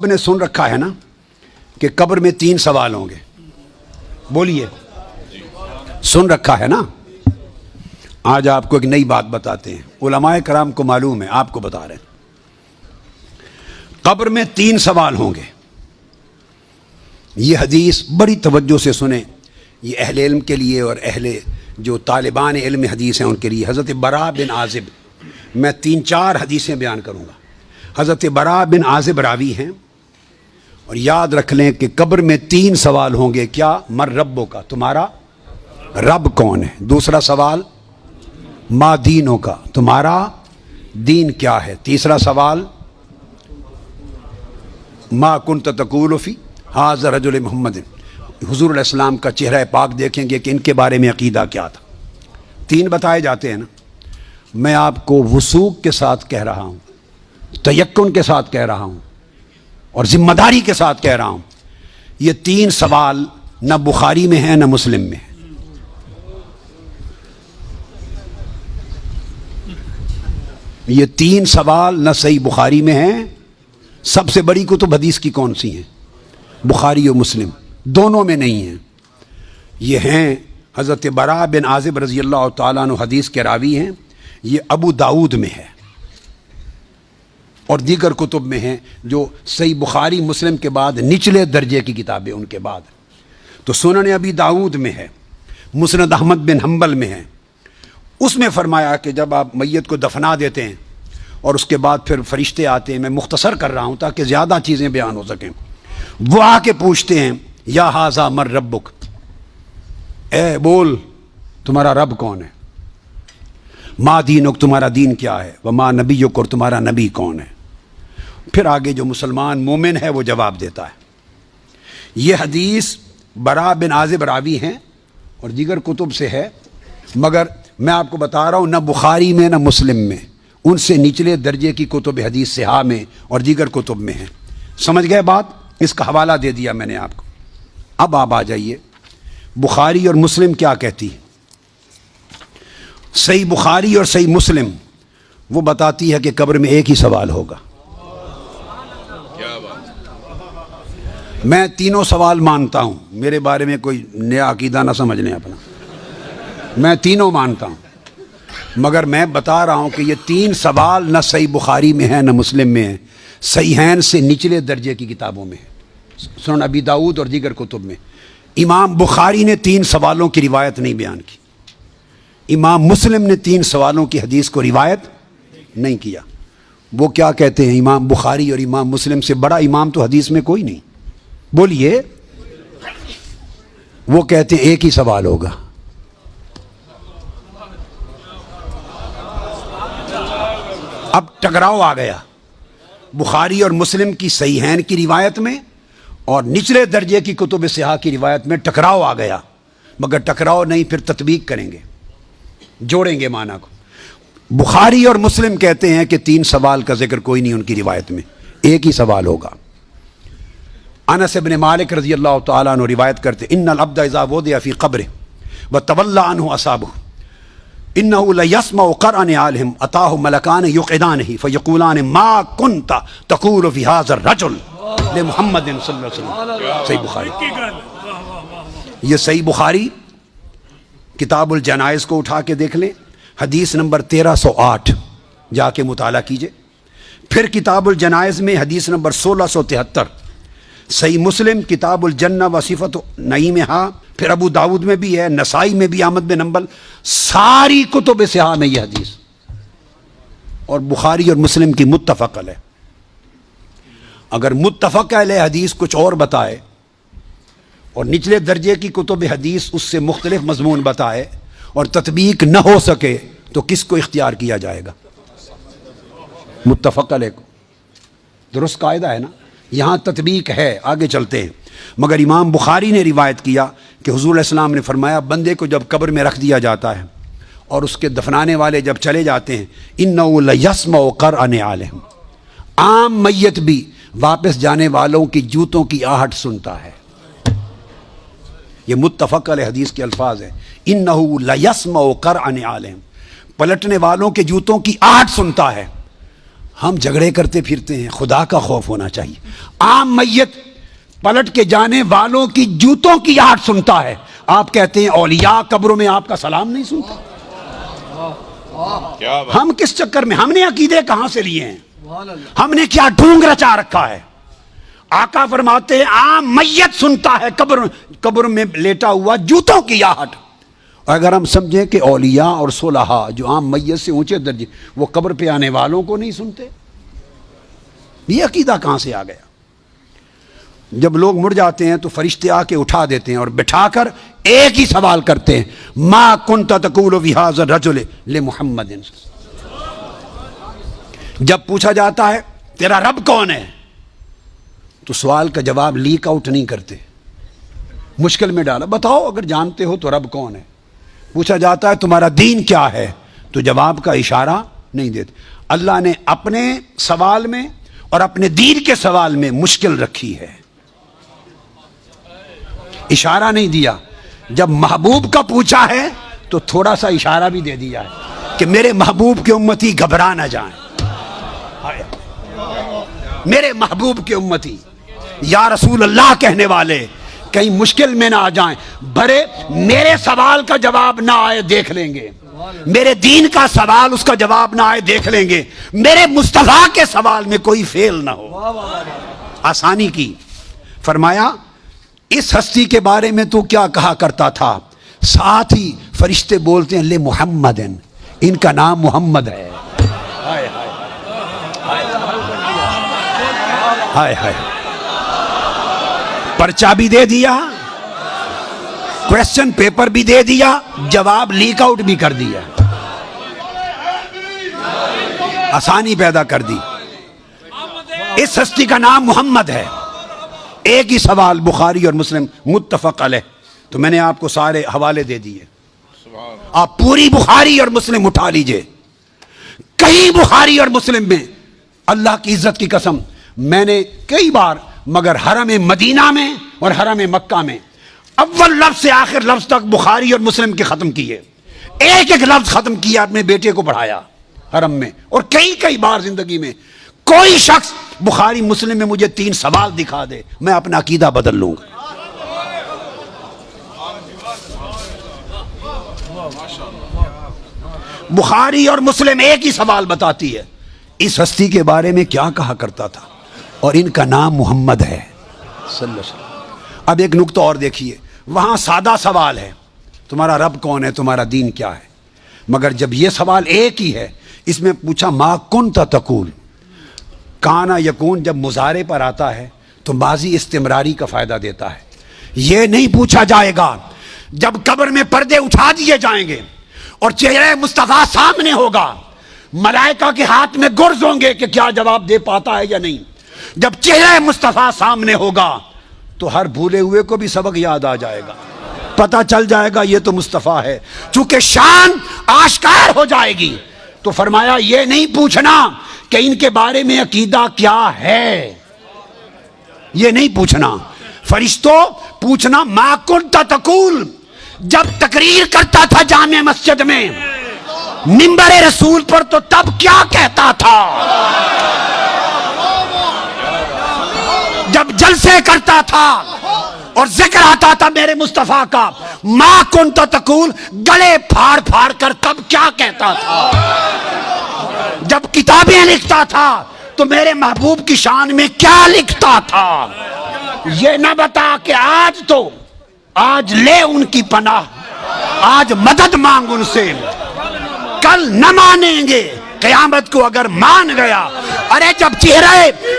آپ نے سن رکھا ہے نا کہ قبر میں 3 سوال ہوں گے. بولیے, سن رکھا ہے نا. آج آپ کو ایک نئی بات بتاتے ہیں. علماء کرام کو معلوم ہے, آپ کو بتا رہے ہیں. قبر میں 3 سوال ہوں گے. یہ حدیث بڑی توجہ سے سنیں. یہ اہل علم کے لیے اور اہل جو طالبان علم حدیث ہیں ان کے لیے. حضرت براء بن عازب, میں 3-4 حدیثیں بیان کروں گا. حضرت براء بن عازب راوی ہیں, اور یاد رکھ لیں کہ قبر میں 3 سوال ہوں گے. کیا؟ مر ربوں کا, تمہارا رب کون ہے. دوسرا سوال ما دینوں کا, تمہارا دین کیا ہے. تیسرا سوال ما کنت تقول فی ھذا رجل محمد, حضور علیہ السلام کا چہرہ پاک دیکھیں گے کہ ان کے بارے میں عقیدہ کیا تھا. 3 بتائے جاتے ہیں نا. میں آپ کو وثوق کے ساتھ کہہ رہا ہوں, تیقن کے ساتھ کہہ رہا ہوں, اور ذمہ داری کے ساتھ کہہ رہا ہوں. یہ 3 سوال نہ بخاری میں ہیں نہ مسلم میں ہیں. یہ 3 سوال نہ صحیح بخاری میں ہیں. سب سے بڑی کتب حدیث کی کون سی ہیں؟ بخاری و مسلم, دونوں میں نہیں ہیں. یہ ہیں حضرت براء بن عازب رضی اللہ تعالیٰ عنہ, حدیث کے راوی ہیں. یہ ابو داؤد میں ہے اور دیگر کتب میں ہیں جو صحیح بخاری مسلم کے بعد نچلے درجے کی کتابیں ان کے بعد. تو سنن ابی داؤد میں ہے, مسند احمد بن حنبل میں ہے. اس میں فرمایا کہ جب آپ میت کو دفنا دیتے ہیں اور اس کے بعد پھر فرشتے آتے ہیں, میں مختصر کر رہا ہوں تاکہ زیادہ چیزیں بیان ہو سکیں. وہ آ کے پوچھتے ہیں یا ھذا مر ربک, اے بول تمہارا رب کون ہے. ما دینک, تمہارا دین کیا ہے. وما نبیک, اور تمہارا نبی کون ہے. پھر آگے جو مسلمان مومن ہے وہ جواب دیتا ہے. یہ حدیث براء بن عازب راوی ہیں اور دیگر کتب سے ہے, مگر میں آپ کو بتا رہا ہوں نہ بخاری میں نہ مسلم میں, ان سے نچلے درجے کی کتب حدیث صحاح میں اور دیگر کتب میں ہیں. سمجھ گئے بات؟ اس کا حوالہ دے دیا میں نے آپ کو. اب آپ آ جائیے بخاری اور مسلم کیا کہتی ہے. صحیح بخاری اور صحیح مسلم وہ بتاتی ہے کہ قبر میں ایک ہی سوال ہوگا. میں 3 سوال مانتا ہوں, میرے بارے میں کوئی نیا عقیدہ نہ سمجھ لیں اپنا. میں 3 مانتا ہوں, مگر میں بتا رہا ہوں کہ یہ 3 سوال نہ صحیح بخاری میں ہیں نہ مسلم میں ہیں. صحیحین سے نچلے درجے کی کتابوں میں ہے, سنن ابی داؤد اور دیگر کتب میں. امام بخاری نے 3 سوالوں کی روایت نہیں بیان کی. امام مسلم نے 3 سوالوں کی حدیث کو روایت نہیں کیا. وہ کیا کہتے ہیں, امام بخاری اور امام مسلم سے بڑا امام تو حدیث میں کوئی نہیں. بولیے. وہ کہتے ہیں ایک ہی سوال ہوگا. اب ٹکراؤ آ گیا بخاری اور مسلم کی صحیحین کی روایت میں اور نچلے درجے کی کتب صحاح کی روایت میں. ٹکراؤ آ گیا, مگر ٹکراؤ نہیں, پھر تطبیق کریں گے, جوڑیں گے معنی کو. بخاری اور مسلم کہتے ہیں کہ 3 سوال کا ذکر کوئی نہیں ان کی روایت میں, ایک ہی سوال ہوگا. انس بن مالک رضی اللہ تعالیٰ عنہ روایت کرتے ان العبد اذا وضع فی قبره وتولى عنه اصحابه انه ليسمع قرأ نعالهم اتاه ملکان یقعدانه فیقولان ما كنت تقول في هذا الرجل لمحمد صلی اللہ علیہ وسلم. صحیح بخاری. یہ صحیح بخاری کتاب الجنائز کو اٹھا کے دیکھ لیں, حدیث نمبر 1308 جا کے مطالعہ کیجئے. پھر کتاب الجنائز میں حدیث نمبر 1673. صحیح مسلم کتاب الجنہ و صفت نعیمہا, پھر ابو داود میں بھی ہے, نسائی میں بھی, احمد بن حنبل, ساری کتب صحاح میں یہ حدیث, اور بخاری اور مسلم کی متفق علیہ. اگر متفق علیہ حدیث کچھ اور بتائے اور نچلے درجے کی کتب حدیث اس سے مختلف مضمون بتائے اور تطبیق نہ ہو سکے تو کس کو اختیار کیا جائے گا؟ متفق علیہ کو. درست قاعدہ ہے نا. یہاں تطبیق ہے, آگے چلتے ہیں. مگر امام بخاری نے روایت کیا کہ حضور علیہ السلام نے فرمایا بندے کو جب قبر میں رکھ دیا جاتا ہے اور اس کے دفنانے والے جب چلے جاتے ہیں, انہ لیسمع قرأ نعالہم, عام میت بھی واپس جانے والوں کی جوتوں کی آہٹ سنتا ہے. یہ متفق علیہ حدیث کے الفاظ ہیں, انہ لیسمع قرأ نعالہم, پلٹنے والوں کے جوتوں کی آہٹ سنتا ہے. ہم جھگڑے کرتے پھرتے ہیں، خدا کا خوف ہونا چاہیے۔ عام میت پلٹ کے جانے والوں کی جوتوں کی آہٹ سنتا ہے، آپ کہتے ہیں اولیاء قبروں میں آپ کا سلام نہیں سنتا۔ ہم کس چکر میں، ہم نے عقیدے کہاں سے لیے ہیں، ہم نے کیا ڈھونگ رچا رکھا ہے؟ آقا فرماتے ہیں عام میت سنتا ہے قبر میں لیٹا ہوا جوتوں کی آہٹ۔ اگر ہم سمجھیں کہ اولیاء اور صلحاء جو عام میت سے اونچے درجے، وہ قبر پہ آنے والوں کو نہیں سنتے، یہ عقیدہ کہاں سے آ گیا؟ جب لوگ مڑ جاتے ہیں تو فرشتے آ کے اٹھا دیتے ہیں اور بٹھا کر ایک ہی سوال کرتے ہیں، ما کنت تقول فی ھذا الرجل لمحمد۔ جب پوچھا جاتا ہے تیرا رب کون ہے، تو سوال کا جواب لیک آؤٹ نہیں کرتے، مشکل میں ڈالا، بتاؤ اگر جانتے ہو تو رب کون ہے۔ پوچھا جاتا ہے تمہارا دین کیا ہے، تو جواب کا اشارہ نہیں دیتے۔ اللہ نے اپنے سوال میں اور اپنے دین کے سوال میں مشکل رکھی ہے، اشارہ نہیں دیا۔ جب محبوب کا پوچھا ہے تو تھوڑا سا اشارہ بھی دے دیا ہے کہ میرے محبوب کے امتی گھبرا نہ جائیں، میرے محبوب کے امتی یا رسول اللہ کہنے والے کہیں مشکل میں نہ آ جائیں، بھرے میرے سوال کا جواب نہ آئے دیکھ لیں گے، میرے دین کا سوال اس کا جواب نہ آئے دیکھ لیں گے، میرے مصطفیٰ کے سوال میں کوئی فیل نہ ہو۔ آسانی کی۔ فرمایا اس ہستی کے بارے میں تو کیا کہا کرتا تھا؟ ساتھ ہی فرشتے بولتے ہیں لے محمد، ان کا نام محمد ہے۔ ہائے ہائے، پرچہ بھی دے دیا، کویسچن پیپر بھی دے دیا، جواب لیک آؤٹ بھی کر دیا، آسانی پیدا کر دی۔ اس ہستی کا نام محمد ہے۔ ایک ہی سوال بخاری اور مسلم متفق علیہ، تو میں نے آپ کو سارے حوالے دے دیے، آپ پوری بخاری اور مسلم اٹھا لیجئے۔ کہیں بخاری اور مسلم میں اللہ کی عزت کی قسم میں نے کئی بار، مگر حرم مدینہ میں اور حرم مکہ میں اول لفظ سے آخر لفظ تک بخاری اور مسلم کے ختم کیے، ایک ایک لفظ ختم کیا، اپنے بیٹے کو پڑھایا حرم میں، اور کئی بار زندگی میں کوئی شخص بخاری مسلم میں مجھے 3 سوال دکھا دے، میں اپنا عقیدہ بدل لوں گا۔ بخاری اور مسلم ایک ہی سوال بتاتی ہے، اس ہستی کے بارے میں کیا کہا کرتا تھا، اور ان کا نام محمد ہے صلی اللہ علیہ وسلم۔ اب ایک نقطہ اور دیکھیے، وہاں سادہ سوال ہے تمہارا رب کون ہے، تمہارا دین کیا ہے، مگر جب یہ سوال ایک ہی ہے، اس میں پوچھا ما کنت تقول، کانا یکون جب مضارع پر آتا ہے تو ماضی استمراری کا فائدہ دیتا ہے۔ یہ نہیں پوچھا جائے گا جب قبر میں پردے اٹھا دیے جائیں گے اور چہرہ مصطفیٰ سامنے ہوگا، ملائکہ کے ہاتھ میں گرز ہوں گے کہ کیا جواب دے پاتا ہے یا نہیں۔ جب چہرہ مصطفیٰ سامنے ہوگا تو ہر بھولے ہوئے کو بھی سبق یاد آ جائے گا، پتہ چل جائے گا یہ تو مصطفیٰ ہے، چونکہ شان آشکار ہو جائے گی۔ تو فرمایا یہ نہیں پوچھنا کہ ان کے بارے میں عقیدہ کیا ہے، یہ نہیں پوچھنا۔ فرشتوں پوچھنا ما کنت تقول، جب تقریر کرتا تھا جامع مسجد میں منبر رسول پر تو تب کیا کہتا تھا، جب جلسے کرتا تھا اور ذکر آتا تھا میرے مصطفیٰ کا، ما کنت تقول گلے پھاڑ پھاڑ کر تب کیا کہتا تھا، جب کتابیں لکھتا تھا تو میرے محبوب کی شان میں کیا لکھتا تھا۔ یہ نہ بتا کہ آج لے ان کی پناہ، آج مدد مانگ ان سے، کل نہ مانیں گے، قیامت کو اگر مان گیا، ارے جب چہرہ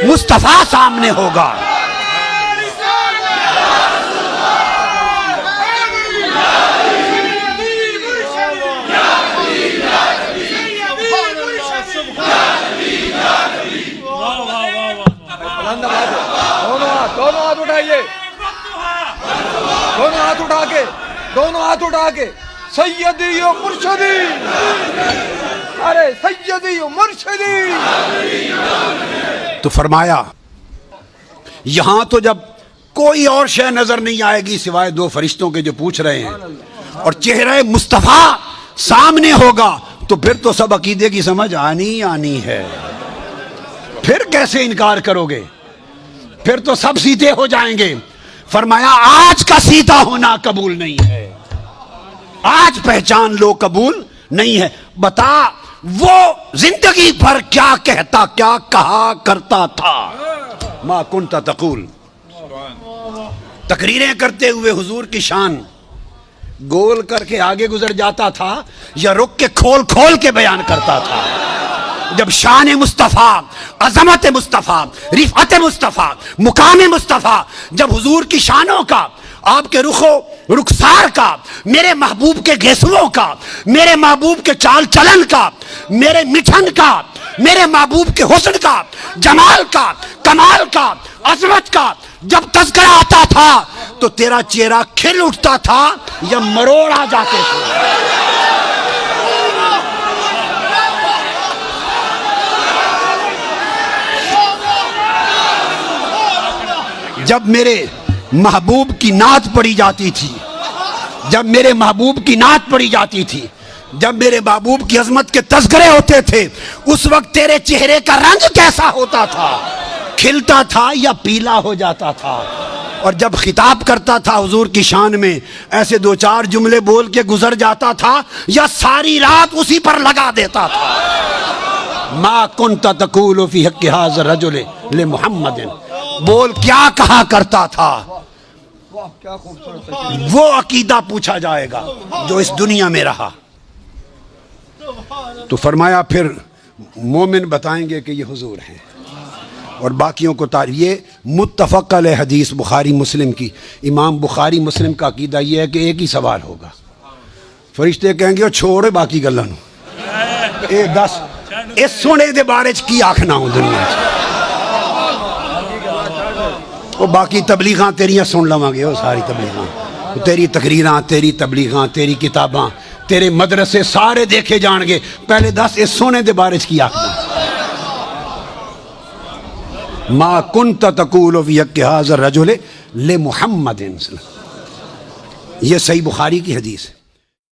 مصطفیٰ سامنے ہوگا۔ دونوں ہاتھ اٹھائیے، دونوں ہاتھ اٹھا کے سیدی و مرشدی، ارے سیدی و مرشدی۔ تو فرمایا یہاں تو جب کوئی اور شے نظر نہیں آئے گی سوائے 2 فرشتوں کے جو پوچھ رہے ہیں، اور چہرہ مصطفیٰ سامنے ہوگا، تو پھر تو سب عقیدے کی سمجھ آنی ہے۔ پھر کیسے انکار کرو گے؟ پھر تو سب سیدھے ہو جائیں گے۔ فرمایا آج کا سیدھا ہونا قبول نہیں ہے، آج پہچان لو قبول نہیں ہے۔ بتا وہ زندگی بھر کیا کہتا، کیا کہا کرتا تھا؟ ما کنت تقول، تقریریں کرتے ہوئے حضور کی شان گول کر کے آگے گزر جاتا تھا یا رک کے کھول کھول کے بیان کرتا تھا؟ جب شان مصطفیٰ، عظمت مصطفیٰ، رفعت مصطفیٰ، مقام مصطفیٰ، جب حضور کی شانوں کا، آپ کے رخ و رخسار کا، میرے محبوب کے گیسوؤں کا، میرے محبوب کے چال چلن کا، میرے مٹھن کا، میرے محبوب کے حسن کا، جمال کا، کمال کا، عظمت کا جب تذکرہ آتا تھا تو تیرا چہرہ کھل اٹھتا تھا یا مروڑ آ جاتے تھے؟ جب میرے محبوب کی نعت پڑھی جاتی تھی، جب میرے محبوب کی نعت پڑھی جاتی تھی، جب میرے محبوب کی عظمت کے تذکرے ہوتے تھے، اس وقت تیرے چہرے کا رنگ کیسا ہوتا تھا؟ کھلتا تھا یا پیلا ہو جاتا تھا؟ اور جب خطاب کرتا تھا حضور کی شان میں، ایسے دو چار جملے بول کے گزر جاتا تھا یا ساری رات اسی پر لگا دیتا تھا؟ ما کنت تقول فی حق ھذا الرجل لمحمد، بول کیا کہا کرتا تھا؟ واہ کیا خوبصورت ہے۔ وہ عقیدہ پوچھا جائے گا جو اس دنیا میں رہا۔ تو فرمایا پھر مومن بتائیں گے کہ یہ حضور ہیں، اور باقیوں کو یہ متفق علیہ حدیث بخاری مسلم کی۔ امام بخاری مسلم کا عقیدہ یہ ہے کہ ایک ہی سوال ہوگا، فرشتے کہیں گے چھوڑ باقی گلاں نوں، اے دس اس سونے دے بارے چ کی آکھنا ہوں دنیا چ، وہ باقی تبلیغاں تیریاں سن لواں گے، وہ ساری تبلیغاں، تیری تقریراں، تیری تبلیغاں، تیری کتاباں، تیرے مدرسے سارے دیکھے جان گے، پہلے دس اس سونے دے بارے چ کی آکھنا۔ ما کنت تقول فی حق ھذا الرجل لمحمد، یہ صحیح بخاری کی حدیث ہے۔